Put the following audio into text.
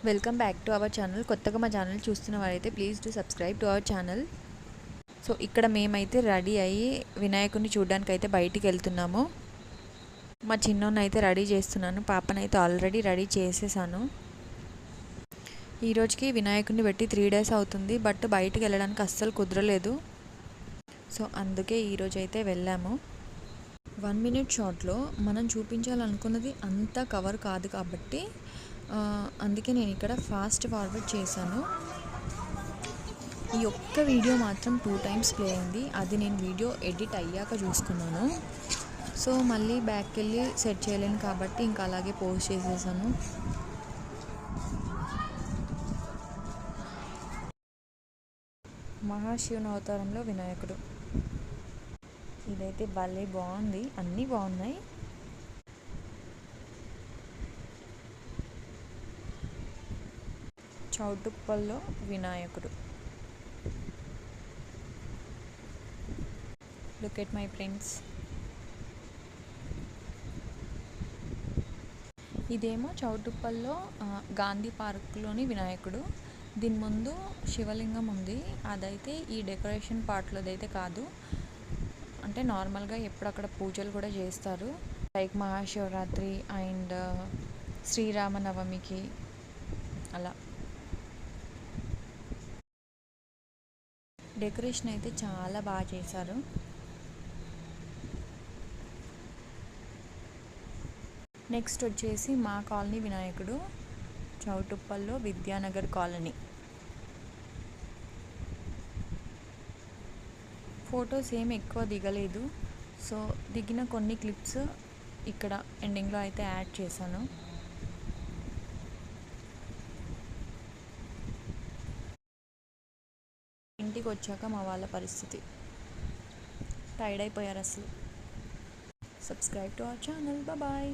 Welcome back to our channel. కొత్తగా మా channel చూస్తున్న వారైతే please do subscribe to our channel. So ఇక్కడ మేమైతే రెడీ అయ్యి వినాయకుడిని చూడడానికి అయితే బయటికి వెళ్తున్నాము. మా చిన్నోన్ని అయితే రెడీ చేస్తున్నాను, పాపనైతే ఆల్రెడీ రెడీ చేసేసాను. ఈరోజుకి వినాయకుడిని పెట్టి 3 days అవుతుంది, బట్ బయటికి వెళ్ళడానికి అస్సలు కుదరలేదు. సో అందుకే ఈరోజు అయితే వెళ్ళాము. 1 minute షార్ట్లో మనం చూపించాలనుకున్నది అంతా కవర్ కాదు కాబట్టి అందుకే నేను ఇక్కడ ఫాస్ట్ ఫార్వర్డ్ చేశాను. ఈ ఒక్క వీడియో మాత్రం 2 times ప్లే అయింది. అది నేను వీడియో ఎడిట్ అయ్యాక చూసుకున్నాను. సో మళ్ళీ బ్యాక్కి వెళ్ళి సెట్ చేయలేను కాబట్టి ఇంకా అలాగే పోస్ట్ చేసేసాను. మహాశివుని అవతారంలో వినాయకుడు. ఇదైతే భలే బాగుంది, అన్నీ బాగున్నాయి. చౌటుప్పల్లో వినాయకుడు. Look at my friends. ఇదేమో చౌటుప్పల్లో గాంధీ పార్క్లోని వినాయకుడు. దీని ముందు శివలింగం ఉంది. అదైతే ఈ డెకరేషన్ పార్ట్లోదైతే కాదు, అంటే నార్మల్గా ఎప్పుడక్కడ పూజలు కూడా చేస్తారు, లైక్ మహాశివరాత్రి అండ్ శ్రీరామనవమికి అలా. డెకరేషన్ అయితే చాలా బాగా చేశారు. నెక్స్ట్ వచ్చేసి మా కాలనీ వినాయకుడు, చౌటుప్పల్లో విద్యానగర్ కాలనీ. ఫొటోస్ ఏమి ఎక్కువ దిగలేదు, సో దిగిన కొన్ని క్లిప్స్ ఇక్కడ ఎండింగ్లో అయితే యాడ్ చేశాను. ఇంటికి వచ్చాక మా వాళ్ళ పరిస్థితి టైర్డ్ అయిపోయారు అసలు. Subscribe to our channel. Bye.